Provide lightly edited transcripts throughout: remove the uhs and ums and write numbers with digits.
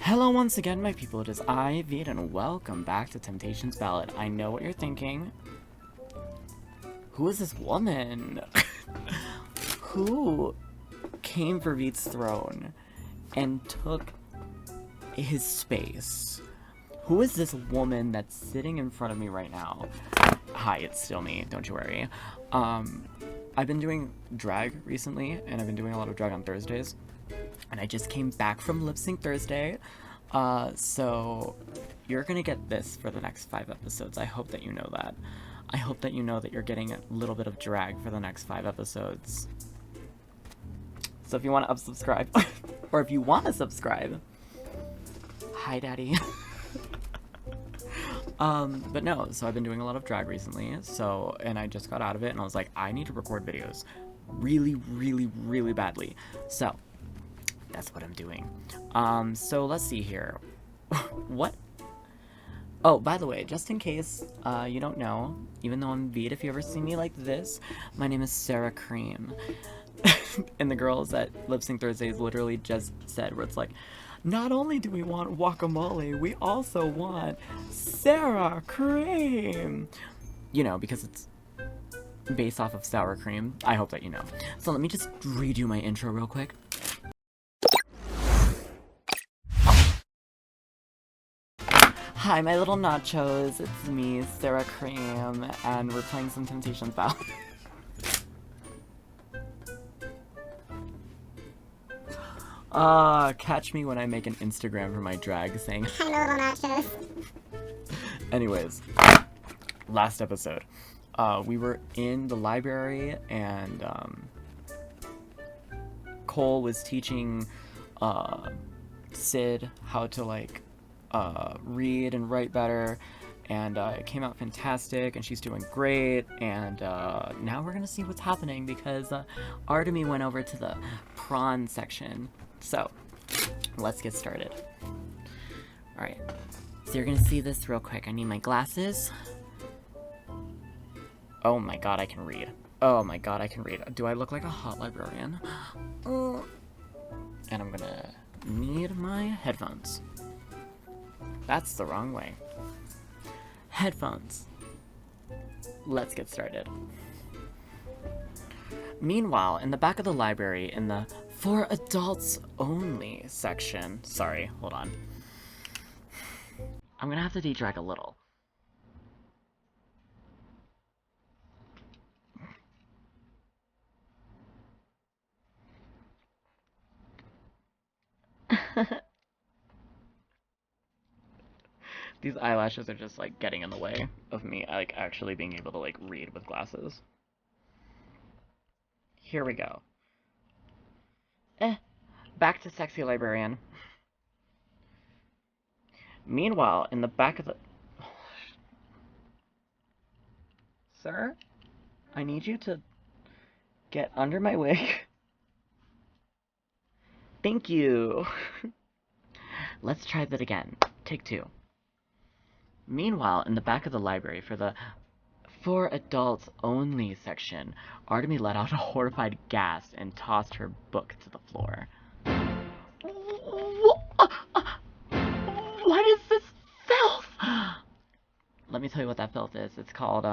Hello once again, my people. It is I, Vid, and welcome back to Temptation's Ballad. I know what you're thinking. Who is this woman? Who came for Vid's throne and took his space? Who is this woman that's sitting in front of me right now? Hi, it's still me, don't you worry. I've been doing drag recently, and I've been doing a lot of drag on Thursdays. And I just came back from Lip Sync Thursday, so you're gonna get this for the next 5 episodes. I hope that you know that. I hope that you know that you're getting a little bit of drag for the next 5 episodes. So if you want to unsubscribe, or if you want to subscribe, hi daddy. But no, so I've been doing a lot of drag recently, and I just got out of it, and I was like, I need to record videos really, really, really badly. So that's what I'm doing. So let's see here. What? Oh, by the way, just in case you don't know, even though I'm Vita, if you ever see me like this, my name is Sarah Cream. And the girls at Lip Sync Thursdays literally just said, where it's like, not only do we want guacamole, we also want Sarah Cream. You know, because it's based off of sour cream. I hope that you know. So let me just redo my intro real quick. Hi, my little nachos. It's me, Sarah Cream, and we're playing some Temptation's Ballad. Catch me when I make an Instagram for my drag saying, hi, little nachos. Anyways, last episode, we were in the library, and Cole was teaching Sid how to, like, read and write better, and it came out fantastic, and she's doing great, and now we're gonna see what's happening, because Artemy went over to the prawn section. So let's get started. Alright, so you're gonna see this real quick. I need my glasses. Oh my god, I can read. Oh my god, I can read. Do I look like a hot librarian? And I'm gonna need my headphones. That's the wrong way. Headphones. Let's get started. Meanwhile, in the back of the library, in the For Adults Only section... Sorry, hold on. I'm gonna have to de-drag a little. These eyelashes are just, like, getting in the way of me, like, actually being able to, like, read with glasses. Here we go. Back to Sexy Librarian. Meanwhile, in the back of the... Sir? I need you to get under my wig. Thank you. Let's try that again. Take 2. Meanwhile, in the back of the library, for the For Adults Only section, Artemy let out a horrified gasp and tossed her book to the floor. What is this filth? Let me tell you what that filth is. It's called,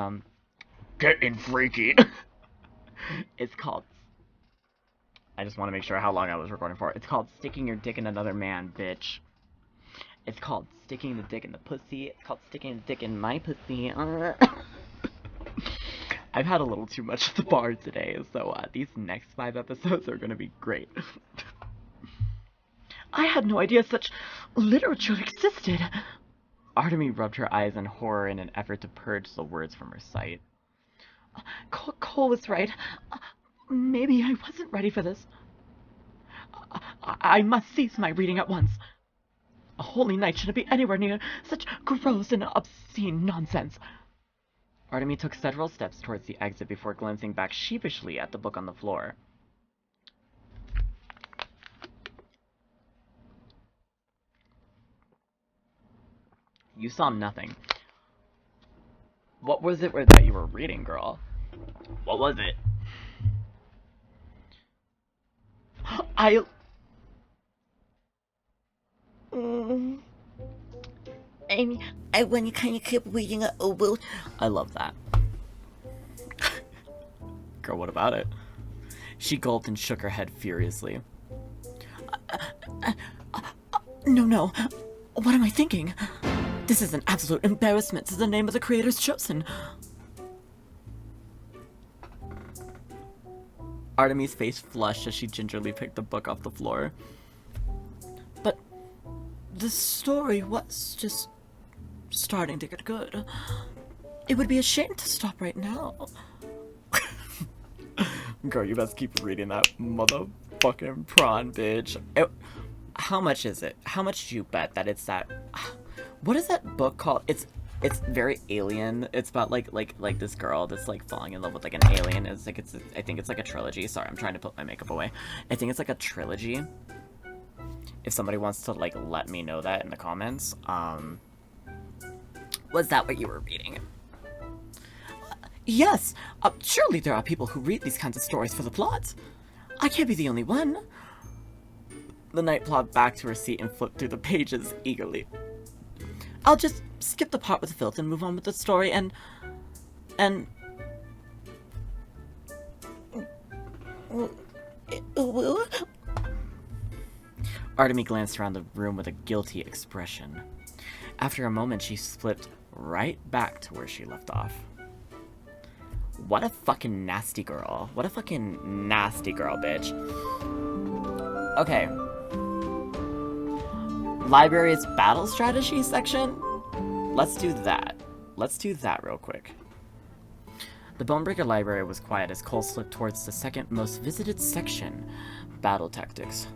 getting freaky. It's called... I just want to make sure how long I was recording for. It's called sticking your dick in another man, bitch. It's called sticking the dick in the pussy. It's called sticking the dick in my pussy. I've had a little too much at the bar today, so these next 5 episodes are gonna be great. I had no idea such literature existed. Artemy rubbed her eyes in horror in an effort to purge the words from her sight. Cole was right. Maybe I wasn't ready for this. I must cease my reading at once. A holy knight shouldn't be anywhere near such gross and obscene nonsense. Artemy took several steps towards the exit before glancing back sheepishly at the book on the floor. You saw nothing. What was it that you were reading, girl? What was it? I when you kind of keep reading it over. I love that. Girl, what about it? She gulped and shook her head furiously. No. What am I thinking? This is an absolute embarrassment to the name of the creators chosen. Artemy's face flushed as she gingerly picked the book off the floor. But the story was just starting to get good. It would be a shame to stop right now. Girl, you best keep reading that motherfucking prawn, bitch. How much is it? How much do you bet that it's that... What is that book called? It's very alien. It's about like this girl that's like falling in love with like an alien. I think it's like a trilogy. Sorry, I'm trying to put my makeup away. I think it's like a trilogy. If somebody wants to like let me know that in the comments. Was that what you were reading? Yes. Surely there are people who read these kinds of stories for the plot. I can't be the only one. The knight plopped back to her seat and flipped through the pages eagerly. I'll just skip the part with filth and move on with the story and... Artemy glanced around the room with a guilty expression. After a moment, she slipped right back to where she left off. What a fucking nasty girl. What a fucking nasty girl, bitch. Okay. Library's battle strategy section? Let's do that. Let's do that real quick. The Bonebreaker Library was quiet as Cole slipped towards the second most visited section, Battle Tactics.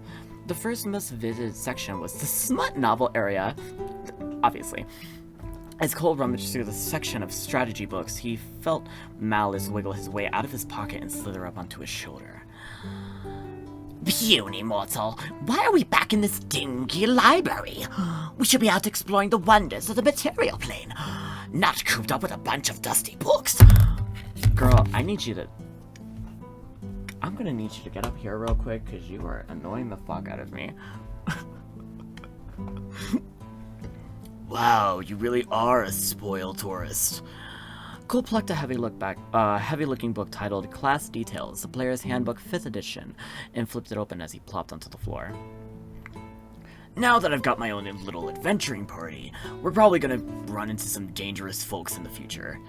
The first most visited section was the smut novel area, obviously. As Cole rummaged through the section of strategy books, he felt Malice wiggle his way out of his pocket and slither up onto his shoulder. Puny mortal, why are we back in this dingy library? We should be out exploring the wonders of the material plane, not cooped up with a bunch of dusty books. Girl, I'm gonna need you to get up here real quick, because you are annoying the fuck out of me. Wow, you really are a spoiled tourist. Cole plucked a heavy-looking book titled Class Details, the Player's Handbook 5th Edition, and flipped it open as he plopped onto the floor. Now that I've got my own little adventuring party, we're probably gonna run into some dangerous folks in the future.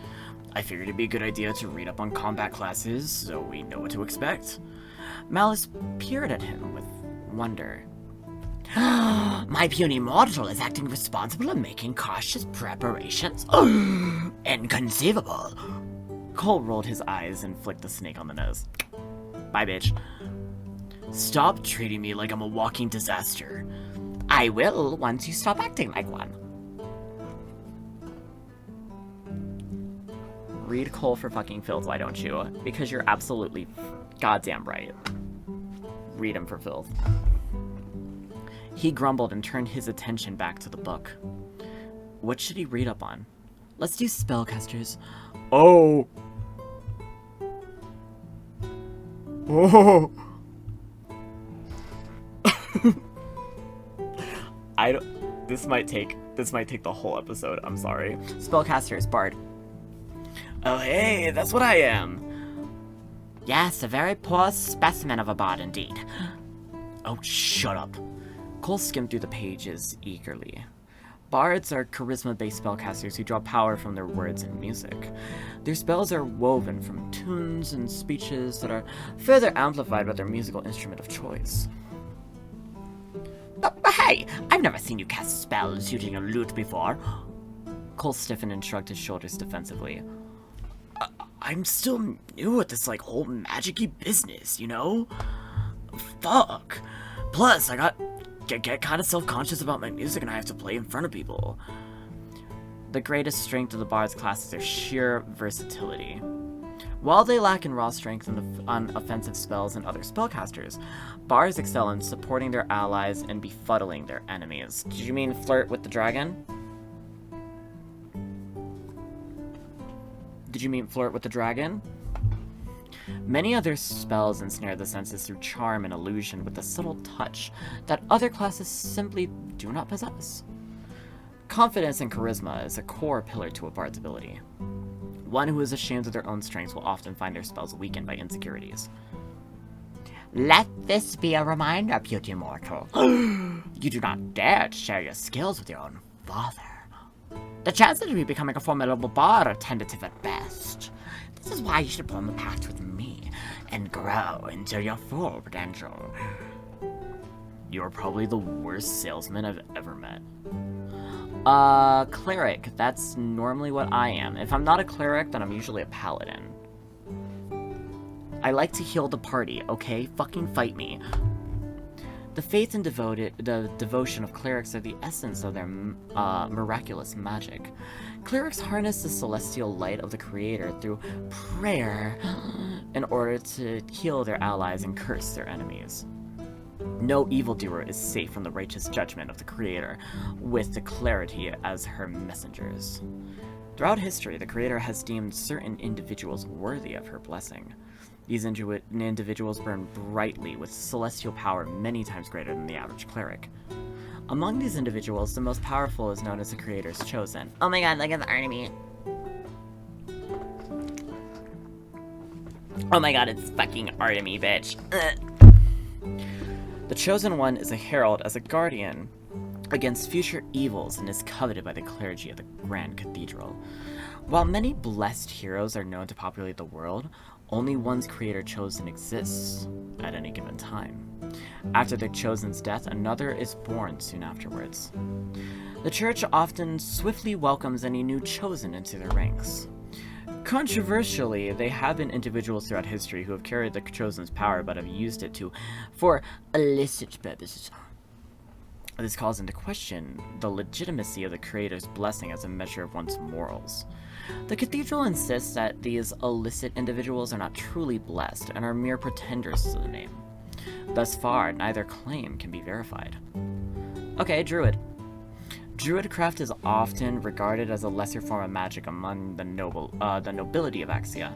I figured it'd be a good idea to read up on combat classes, so we know what to expect. Malice peered at him with wonder. My puny mortal is acting responsible and making cautious preparations. Inconceivable. Cole rolled his eyes and flicked the snake on the nose. Bye, bitch. Stop treating me like I'm a walking disaster. I will once you stop acting like one. Read Cole for fucking filth, why don't you? Because you're absolutely goddamn right. Read him for filth. He grumbled and turned his attention back to the book. What should he read up on? Let's do spellcasters. Oh! Oh! This might take the whole episode, I'm sorry. Spellcasters, Bard. Oh hey, that's what I am. Yes, a very poor specimen of a bard indeed. Oh, shut up. Cole skimmed through the pages eagerly. Bards are charisma-based spellcasters who draw power from their words and music. Their spells are woven from tunes and speeches that are further amplified by their musical instrument of choice. But hey, I've never seen you cast spells using a lute before. Cole stiffened and shrugged his shoulders defensively. I'm still new at this, whole magic-y business, you know? Fuck. Plus, I get kind of self-conscious about my music and I have to play in front of people. The greatest strength of the Bard's class is their sheer versatility. While they lack in raw strength on offensive spells and other spellcasters, Bards excel in supporting their allies and befuddling their enemies. Did you mean flirt with the dragon? Did you mean flirt with the dragon? Many other spells ensnare the senses through charm and illusion with a subtle touch that other classes simply do not possess. Confidence and charisma is a core pillar to a bard's ability. One who is ashamed of their own strengths will often find their spells weakened by insecurities. Let this be a reminder, beauty mortal. You do not dare to share your skills with your own father. The chances of you becoming a formidable bard are tentative at best. This is why you should form a pact with me and grow into your full potential. You're probably the worst salesman I've ever met. Cleric. That's normally what I am. If I'm not a cleric, then I'm usually a paladin. I like to heal the party, okay? Fucking fight me. The faith and devotion of clerics are the essence of their miraculous magic. Clerics harness the celestial light of the Creator through prayer in order to heal their allies and curse their enemies. No evildoer is safe from the righteous judgment of the Creator, with the clarity as her messengers. Throughout history, the Creator has deemed certain individuals worthy of her blessing. These individuals burn brightly with celestial power many times greater than the average cleric. Among these individuals, the most powerful is known as the Creator's Chosen. Oh my god, look at the enemy. Oh my god, it's fucking Artemy, bitch. The Chosen One is a herald as a guardian against future evils and is coveted by the clergy of the Grand Cathedral. While many blessed heroes are known to populate the world, only one's Creator Chosen exists at any given time. After their Chosen's death, another is born soon afterwards. The Church often swiftly welcomes any new Chosen into their ranks. Controversially, there have been individuals throughout history who have carried the Chosen's power but have used it for illicit purposes. This calls into question the legitimacy of the Creator's blessing as a measure of one's morals. The Cathedral insists that these illicit individuals are not truly blessed and are mere pretenders to the name. Thus far, neither claim can be verified. Okay, Druid. Druidcraft is often regarded as a lesser form of magic among the nobility of Axia.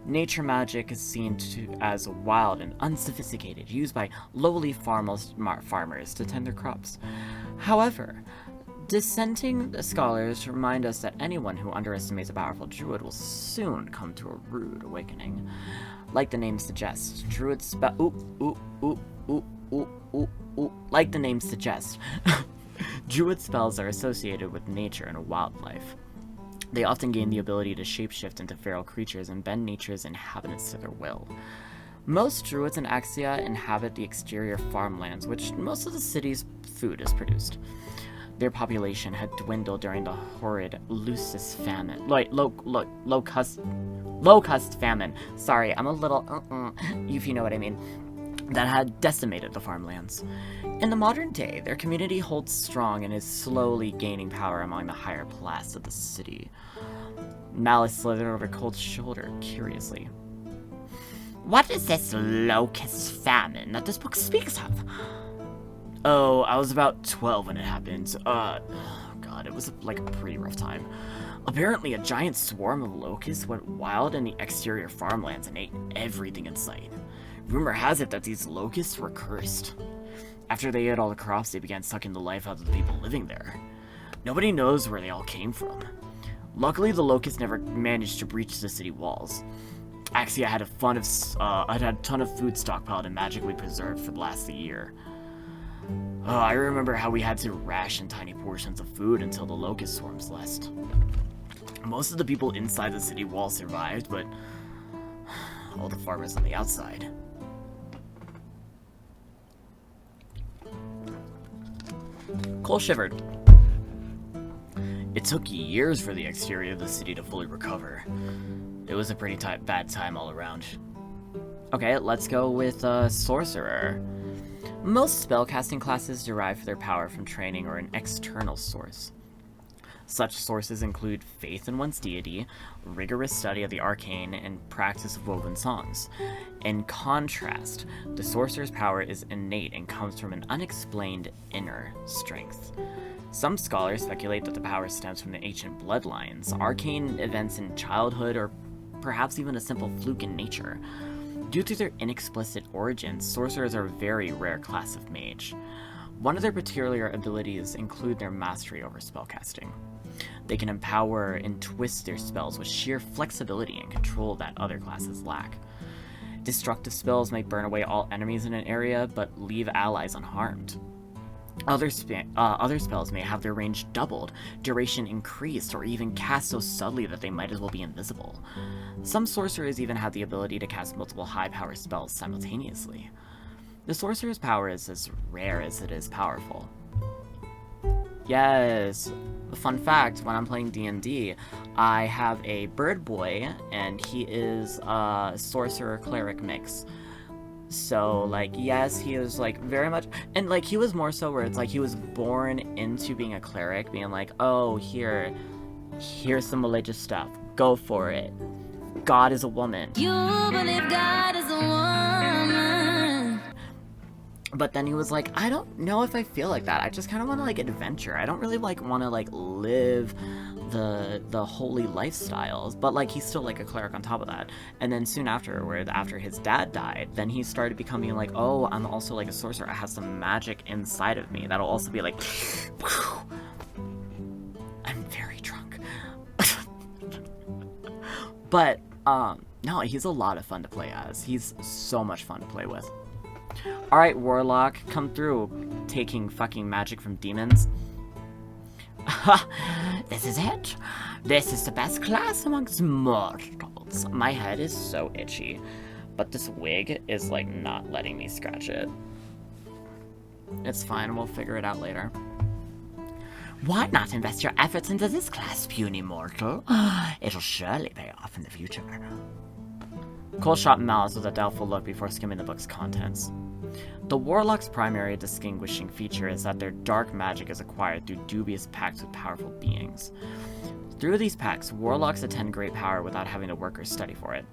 Nature magic is seen as wild and unsophisticated, used by lowly farmers to tend their crops. However, dissenting scholars remind us that anyone who underestimates a powerful druid will soon come to a rude awakening. Like the name suggests, like the name suggests, druid spells are associated with nature and wildlife. They often gain the ability to shapeshift into feral creatures and bend nature's inhabitants to their will. Most druids in Axia inhabit the exterior farmlands, which most of the city's food is produced. Their population had dwindled during the horrid locust famine. Sorry, I'm a little if you know what I mean. That had decimated the farmlands. In the modern day, their community holds strong and is slowly gaining power among the higher class of the city. Malice slithered over Colt's shoulder, curiously. What is this locust famine that this book speaks of? Oh, I was about 12 when it happened. Oh god, it was like a pretty rough time. Apparently, a giant swarm of locusts went wild in the exterior farmlands and ate everything in sight. Rumor has it that these locusts were cursed. After they ate all the crops, they began sucking the life out of the people living there. Nobody knows where they all came from. Luckily, the locusts never managed to breach the city walls. Axia had a ton of food stockpiled and magically preserved for the last year. I remember how we had to ration tiny portions of food until the locust swarms left. Most of the people inside the city wall survived, but all the farmers on the outside. Cole shivered. It took years for the exterior of the city to fully recover. It was a pretty bad time all around. Okay, let's go with Sorcerer. Most spellcasting classes derive their power from training or an external source. Such sources include faith in one's deity, rigorous study of the arcane, and practice of woven songs. In contrast, the sorcerer's power is innate and comes from an unexplained inner strength. Some scholars speculate that the power stems from the ancient bloodlines, arcane events in childhood, or perhaps even a simple fluke in nature. Due to their inexplicit origins, sorcerers are a very rare class of mage. One of their peculiar abilities include their mastery over spellcasting. They can empower and twist their spells with sheer flexibility and control that other classes lack. Destructive spells may burn away all enemies in an area, but leave allies unharmed. Other spells may have their range doubled, duration increased, or even cast so subtly that they might as well be invisible. Some sorcerers even have the ability to cast multiple high-power spells simultaneously. The sorcerer's power is as rare as it is powerful. Yes, fun fact, when I'm playing D&D, I have a bird boy, and he is a sorcerer-cleric mix. So, like, yes, he is, like, very much, and, like, he was more so where it's, like, he was born into being a cleric, being like, oh, here's some religious stuff, go for it. God is a woman. You believe God is a woman. But then he was like, I don't know if I feel like that. I just kind of want to, like, adventure. I don't really, like, want to, like, live the holy lifestyles. But, like, he's still, like, a cleric on top of that. And then soon afterward, after his dad died, then he started becoming, like, oh, I'm also, like, a sorcerer. I have some magic inside of me. That'll also be, like, I'm very drunk. But, no, he's a lot of fun to play as. He's so much fun to play with. Alright, Warlock, come through, taking fucking magic from demons. This is it. This is the best class amongst mortals. My head is so itchy, but this wig is, like, not letting me scratch it. It's fine, we'll figure it out later. Why not invest your efforts into this class, puny mortal? It'll surely pay off in the future. Cole shot Malice with a doubtful look before skimming the book's contents. The Warlock's primary distinguishing feature is that their dark magic is acquired through dubious pacts with powerful beings. Through these pacts, Warlocks attend great power without having the workers study for it.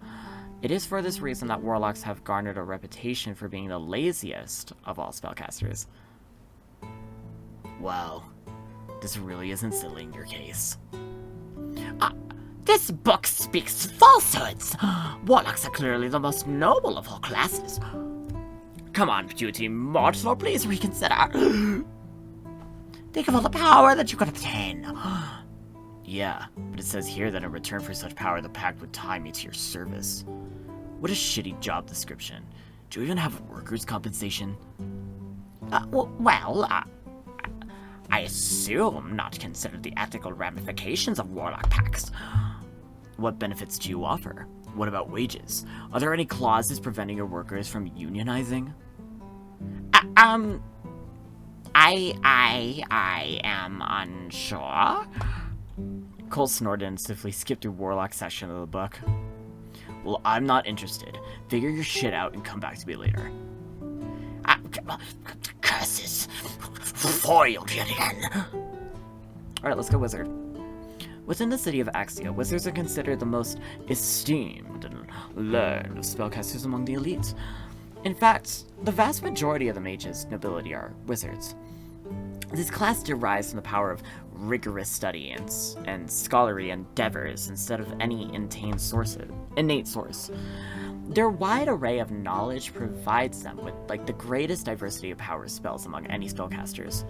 It is for this reason that Warlocks have garnered a reputation for being the laziest of all spellcasters. Wow, this really isn't settling your case. This book speaks falsehoods. Warlocks are clearly the most noble of all classes. Come on, beauty mortal, please reconsider. Think of all the power that you could obtain. Yeah, but it says here that in return for such power, the pact would tie me to your service. What a shitty job description. Do you even have workers' compensation? I assume not consider the ethical ramifications of warlock pacts. What benefits do you offer? What about wages? Are there any clauses preventing your workers from unionizing? I am unsure. Cole snorted and swiftly skipped through Warlock's section of the book. Well, I'm not interested. Figure your shit out and come back to me later. Curses. Foiled yet again. Alright, let's go wizard. Within the city of Axia, wizards are considered the most esteemed and learned of spellcasters among the elites. In fact, the vast majority of the mage's nobility are wizards. This class derives from the power of rigorous study and scholarly endeavors instead of any innate source. Their wide array of knowledge provides them with the greatest diversity of power spells among any spellcasters.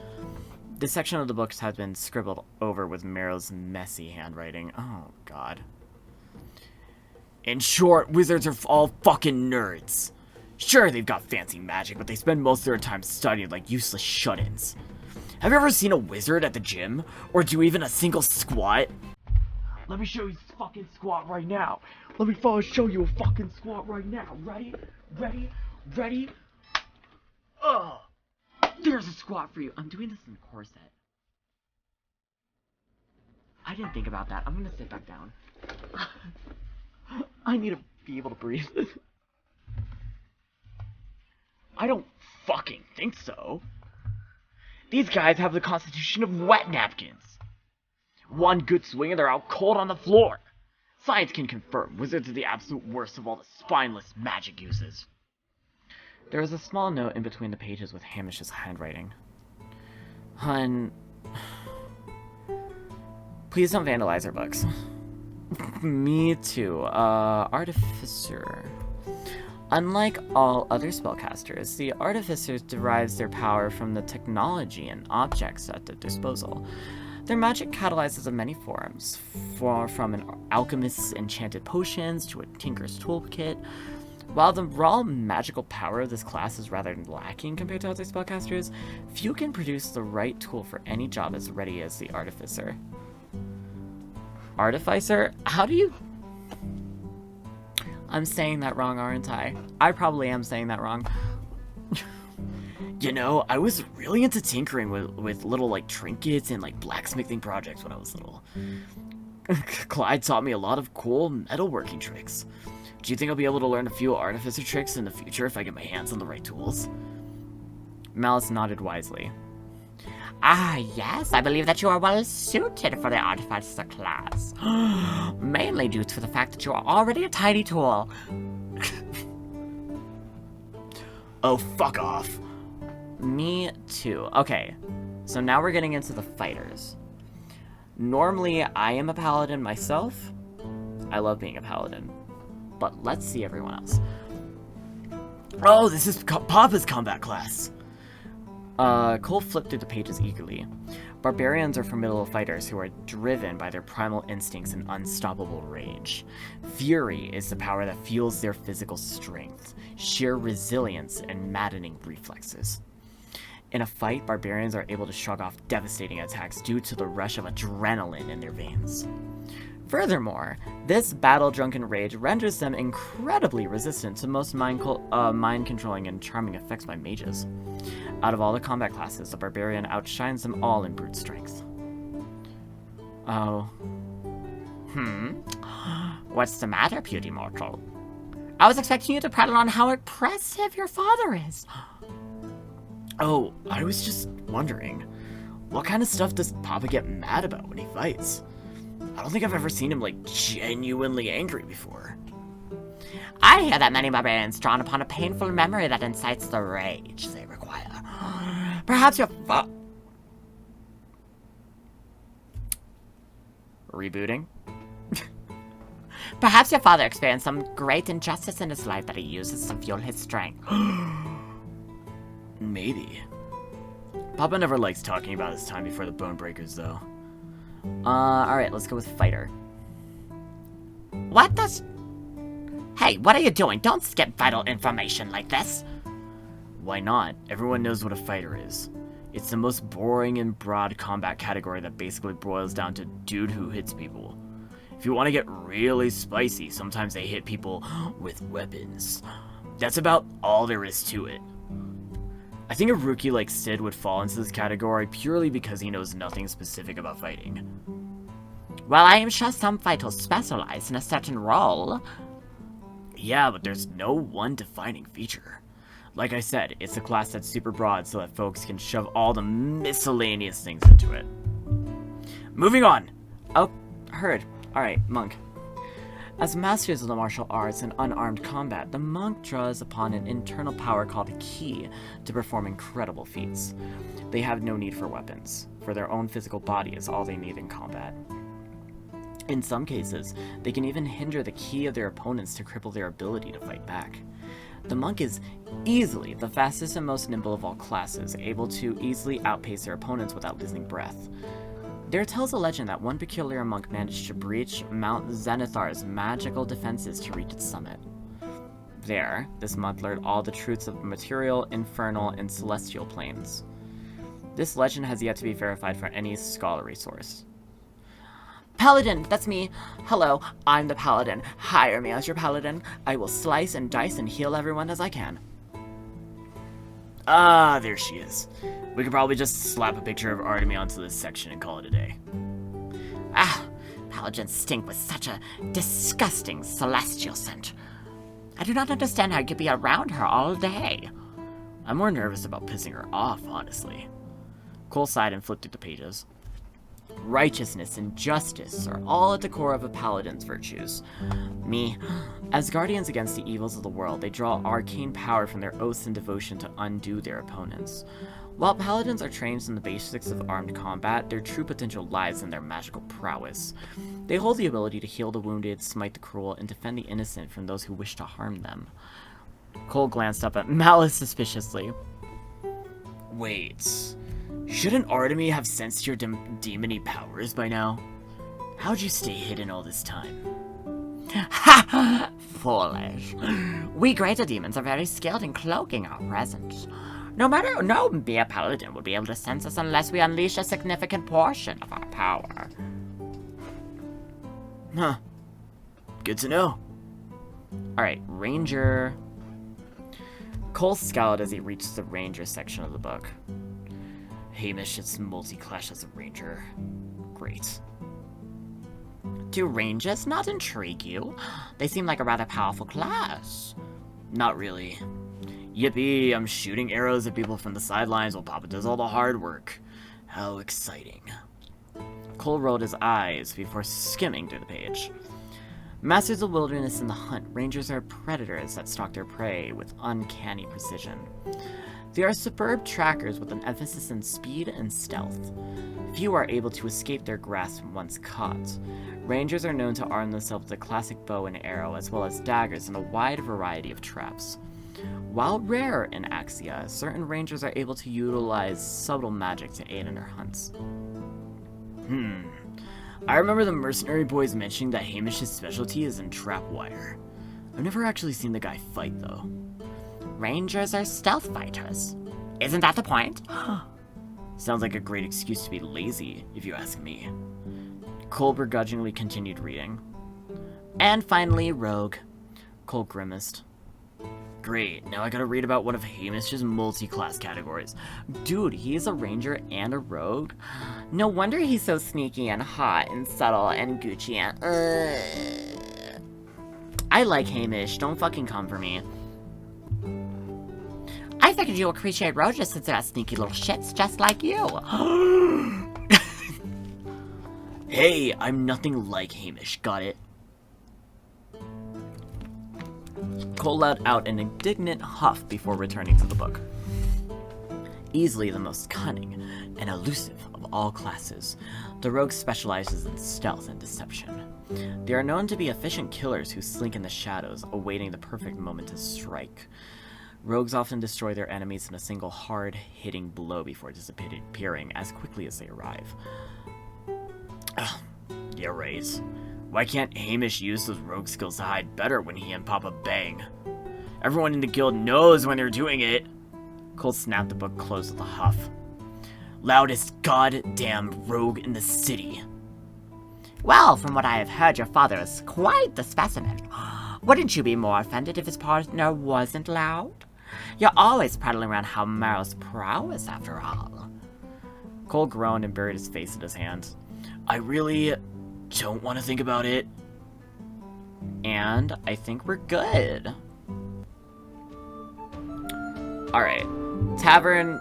This section of the books has been scribbled over with Meryl's messy handwriting. Oh, God. In short, wizards are all fucking nerds. Sure, they've got fancy magic, but they spend most of their time studying like useless shut-ins. Have you ever seen a wizard at the gym? Or do even a single squat? Let me show you this fucking squat right now. Let me show you a fucking squat right now. Ready? Ready? Ready? Ugh. There's a squat for you. I'm doing this in corset. I didn't think about that. I'm gonna sit back down. I need to be able to breathe. I don't fucking think so. These guys have the constitution of wet napkins. One good swing and they're out cold on the floor. Science can confirm wizards are the absolute worst of all the spineless magic uses. There was a small note in between the pages with Hamish's handwriting. Hun, please don't vandalize our books. Me too. Artificer. Unlike all other spellcasters, the Artificer derives their power from the technology and objects at their disposal. Their magic catalyzes in many forms, from an alchemist's enchanted potions to a tinker's toolkit. While the raw magical power of this class is rather lacking compared to other spellcasters, few can produce the right tool for any job as ready as the Artificer. Artificer? How do you... I'm saying that wrong, aren't I? I probably am saying that wrong. You know, I was really into tinkering with little, like, trinkets and, like, blacksmithing projects when I was little. Clyde taught me a lot of cool metalworking tricks. Do you think I'll be able to learn a few artificer tricks in the future if I get my hands on the right tools? Malice nodded wisely. Ah, yes, I believe that you are well suited for the Artificer class. Mainly due to the fact that you are already a tiny tool. Oh, fuck off. Me too. Okay, so now we're getting into the fighters. Normally, I am a paladin myself. I love being a paladin. But let's see everyone else. Oh, this is Papa's combat class. Cole flipped through the pages eagerly. Barbarians are formidable fighters who are driven by their primal instincts and unstoppable rage. Fury is the power that fuels their physical strength, sheer resilience, and maddening reflexes. In a fight, barbarians are able to shrug off devastating attacks due to the rush of adrenaline in their veins. Furthermore, this battle-drunken rage renders them incredibly resistant to most mind-controlling and charming effects by mages. Out of all the combat classes, the barbarian outshines them all in brute strength. Oh. What's the matter, beauty mortal? I was expecting you to prattle on how impressive your father is. Oh, I was just wondering, what kind of stuff does Papa get mad about when he fights? I don't think I've ever seen him, like, genuinely angry before. I hear that many barbarians drawn upon a painful memory that incites the rage they require. Perhaps your Rebooting? Perhaps your father experienced some great injustice in his life that he uses to fuel his strength. Maybe. Papa never likes talking about his time before the Bonebreakers, though. Alright, let's go with fighter. What does... Hey, what are you doing? Don't skip vital information like this. Why not? Everyone knows what a fighter is. It's the most boring and broad combat category that basically boils down to dude who hits people. If you want to get really spicy, sometimes they hit people with weapons. That's about all there is to it. I think a rookie like Sid would fall into this category purely because he knows nothing specific about fighting. Well, I am sure some fighters specialize in a certain role. Yeah, but there's no one defining feature. Like I said, it's a class that's super broad so that folks can shove all the miscellaneous things into it. Moving on! Oh, heard. Alright, monk. As masters of the martial arts and unarmed combat, the monk draws upon an internal power called ki to perform incredible feats. They have no need for weapons, for their own physical body is all they need in combat. In some cases, they can even hinder the ki of their opponents to cripple their ability to fight back. The monk is easily the fastest and most nimble of all classes, able to easily outpace their opponents without losing breath. There tells a legend that one peculiar monk managed to breach Mount Zenithar's magical defenses to reach its summit. There, this monk learned all the truths of material, infernal, and celestial planes. This legend has yet to be verified from any scholarly source. Paladin, that's me. Hello, I'm the Paladin. Hire me as your Paladin. I will slice and dice and heal everyone as I can. Ah, there she is. We could probably just slap a picture of Artemy onto this section and call it a day. Ah, Paladins stink with such a disgusting celestial scent. I do not understand how you could be around her all day. I'm more nervous about pissing her off, honestly. Cole sighed and flipped through the pages. Righteousness and justice are all at the core of a paladin's virtues. As guardians against the evils of the world, they draw arcane power from their oaths and devotion to undo their opponents. While paladins are trained in the basics of armed combat, their true potential lies in their magical prowess. They hold the ability to heal the wounded, smite the cruel, and defend the innocent from those who wish to harm them. Cole glanced up at Malice suspiciously. Wait, shouldn't Artemy have sensed your demony powers by now? How'd you stay hidden all this time? Ha! Foolish. We greater demons are very skilled in cloaking our presence. No mere paladin would be able to sense us unless we unleash a significant portion of our power. Huh. Good to know. Alright, Ranger. Cole scowled as he reached the Ranger section of the book. Hamish is multi-class as a Ranger. Great. Do Rangers not intrigue you? They seem like a rather powerful class. Not really. Yippee, I'm shooting arrows at people from the sidelines while Papa does all the hard work. How exciting. Cole rolled his eyes before skimming through the page. Masters of the wilderness and the hunt, rangers are predators that stalk their prey with uncanny precision. They are superb trackers with an emphasis on speed and stealth. Few are able to escape their grasp once caught. Rangers are known to arm themselves with a classic bow and arrow, as well as daggers and a wide variety of traps. While rare in Axia, certain rangers are able to utilize subtle magic to aid in their hunts. I remember the mercenary boys mentioning that Hamish's specialty is in trap wire. I've never actually seen the guy fight, though. Rangers are stealth fighters. Isn't that the point? Sounds like a great excuse to be lazy, if you ask me. Cole begrudgingly continued reading. And finally, Rogue. Cole grimaced. Great, now I gotta read about one of Hamish's multi-class categories. Dude, he's a ranger and a rogue? No wonder he's so sneaky and hot and subtle and Gucci and I like Hamish, don't fucking come for me. I figured you appreciate Roger since they're sneaky little shits just like you. Hey, I'm nothing like Hamish, got it? Cole let out an indignant huff before returning to the book. Easily the most cunning and elusive of all classes, the rogue specializes in stealth and deception. They are known to be efficient killers who slink in the shadows, awaiting the perfect moment to strike. Rogues often destroy their enemies in a single hard-hitting blow before disappearing as quickly as they arrive. Yeah, right. Why can't Hamish use those rogue skills to hide better when he and Papa bang? Everyone in the guild knows when they're doing it. Cole snapped the book closed with a huff. Loudest goddamn rogue in the city. Well, from what I have heard, your father is quite the specimen. Wouldn't you be more offended if his partner wasn't loud? You're always prattling around how Meryl's prowess, after all. Cole groaned and buried his face in his hands. I really don't want to think about it. And I think we're good. Alright. Tavern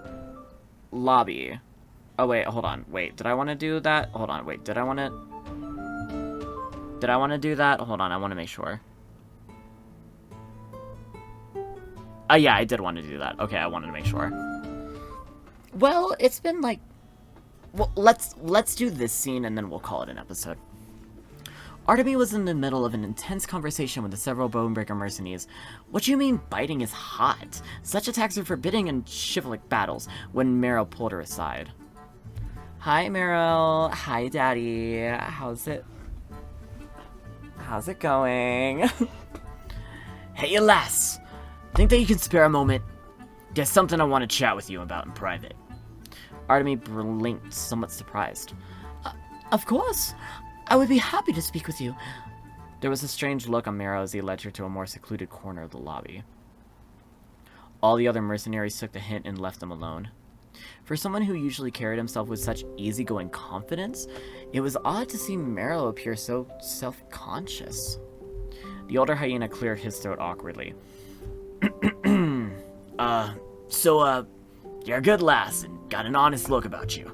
lobby. Oh wait, hold on. Wait, did I want to do that? Hold on, wait, did I want to do that? Hold on, I want to make sure. Oh yeah, I did want to do that. Okay, I wanted to make sure. Well, it's been like... Well, let's do this scene and then we'll call it an episode. Artemy was in the middle of an intense conversation with the several Bonebreaker mercenaries. What do you mean biting is hot? Such attacks are forbidden in chivalric battles, when Meryl pulled her aside. Hi, Meryl. Hi, Daddy. How's it going? Hey, lass. Think that you can spare a moment? There's something I want to chat with you about in private. Artemy blinked, somewhat surprised. Of course. I would be happy to speak with you. There was a strange look on Meryl as he led her to a more secluded corner of the lobby. All the other mercenaries took the hint and left them alone. For someone who usually carried himself with such easygoing confidence, it was odd to see Meryl appear so self-conscious. The older hyena cleared his throat awkwardly. You're a good lass and got an honest look about you.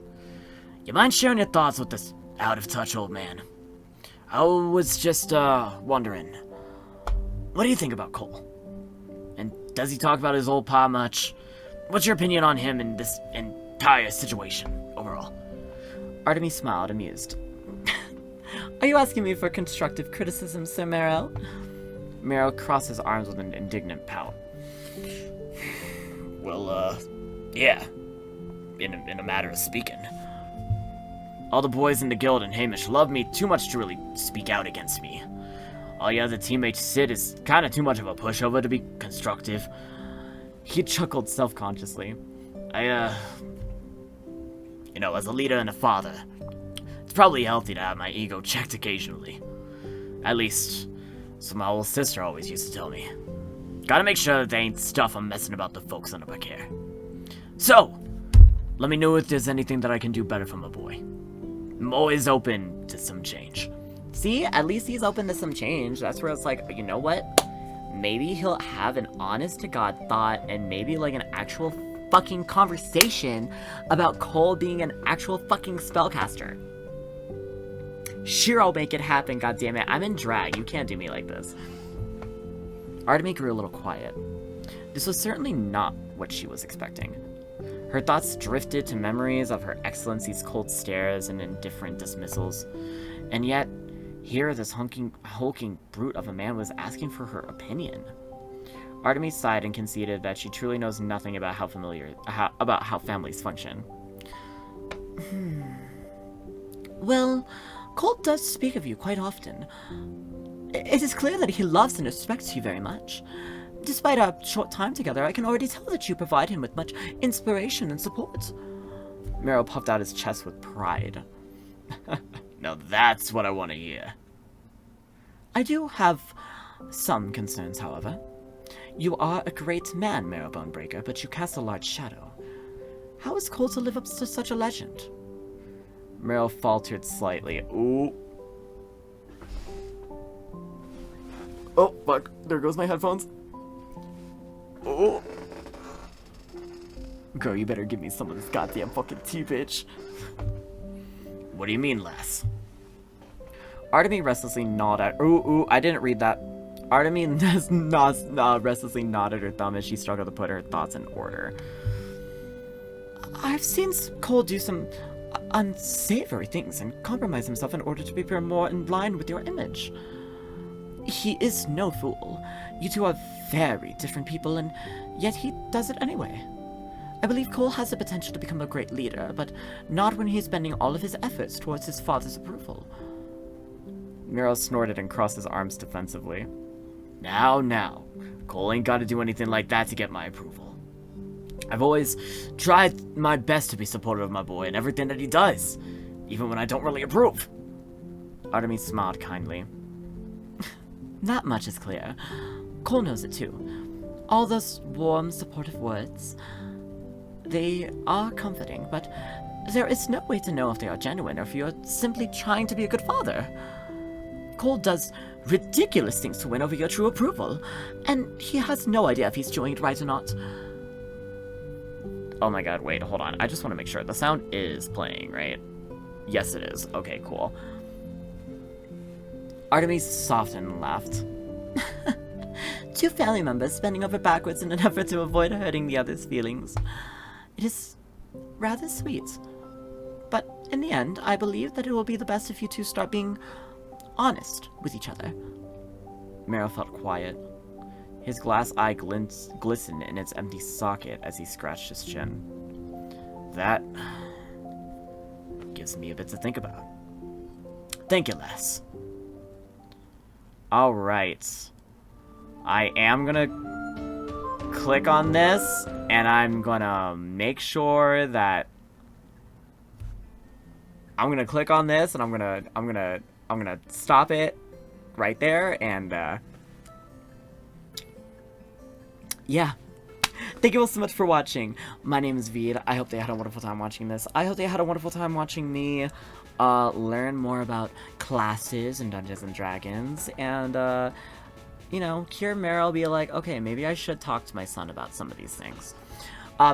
You mind sharing your thoughts with this out-of-touch old man? I was just, wondering, what do you think about Cole? And does he talk about his old pa much? What's your opinion on him and this entire situation, overall? Artemy smiled, amused. Are you asking me for constructive criticism, Sir Meryl? Meryl crossed his arms with an indignant pout. Well, yeah. In a matter of speaking. All the boys in the guild and Hamish love me too much to really speak out against me. All your other teammates Sid is kinda too much of a pushover to be constructive. He chuckled self-consciously. As a leader and a father, it's probably healthy to have my ego checked occasionally. At least, so my old sister always used to tell me. Gotta make sure that there ain't stuff I'm messing about the folks under my care. So, let me know if there's anything that I can do better for my boy. I'm always open to some change. See, at least he's open to some change. That's where it's like, you know what? Maybe he'll have an honest-to-God thought and maybe like an actual fucking conversation about Cole being an actual fucking spellcaster. Sure, I'll make it happen, goddammit. I'm in drag. You can't do me like this. Artemy grew a little quiet. This was certainly not what she was expecting. Her thoughts drifted to memories of Her Excellency's cold stares and indifferent dismissals. And yet, here this hulking brute of a man was asking for her opinion. Artemis sighed and conceded that she truly knows nothing about how families function. Well, Colt does speak of you quite often. It is clear that he loves and respects you very much. Despite our short time together, I can already tell that you provide him with much inspiration and support. Meryl puffed out his chest with pride. Now that's what I want to hear. I do have some concerns, however. You are a great man, Marrowbonebreaker, but you cast a large shadow. How is Cole to live up to such a legend? Meryl faltered slightly. Ooh. Oh, fuck. There goes my headphones. Oh. Girl, you better give me some of this goddamn fucking tea, bitch. What do you mean, lass? Artemy restlessly nodded. Ooh, I didn't read that. Artemy restlessly nodded her thumb as she struggled to put her thoughts in order. I've seen Cole do some unsavory things and compromise himself in order to appear more in line with your image. He is no fool. You two are very different people, and yet he does it anyway. I believe Cole has the potential to become a great leader, but not when he's spending all of his efforts towards his father's approval. Meryl snorted and crossed his arms defensively. Now. Cole ain't gotta do anything like that to get my approval. I've always tried my best to be supportive of my boy and everything that he does, even when I don't really approve. Artemis smiled kindly. Not much is clear. Cole knows it too. All those warm, supportive words, they are comforting, but there is no way to know if they are genuine or if you're simply trying to be a good father. Cole does ridiculous things to win over your true approval, and he has no idea if he's doing it right or not. Oh my god, wait, hold on. I just want to make sure. The sound is playing, right? Yes, it is. Okay, cool. Artemis softened and laughed. Two family members bending over backwards in an effort to avoid hurting the other's feelings. It is rather sweet. But in the end, I believe that it will be the best if you two start being honest with each other. Meryl felt quiet. His glass eye glistened in its empty socket as he scratched his chin. That gives me a bit to think about. Thank you, lass. Alright. I am gonna click on this, and I'm gonna make sure that I'm gonna click on this, and I'm gonna stop it right there, and yeah. Thank you all so much for watching. My name is Veed. I hope they had a wonderful time watching this. I hope they had a wonderful time watching me learn more about classes and Dungeons and Dragons, and you know, hear Meryl be like, okay, maybe I should talk to my son about some of these things.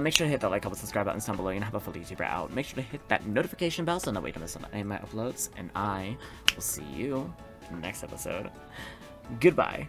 Make sure to hit that like, comment, subscribe button down below, and have a fully YouTuber out. Make sure to hit that notification bell so no way to miss any of my uploads, and I will see you in the next episode. Goodbye.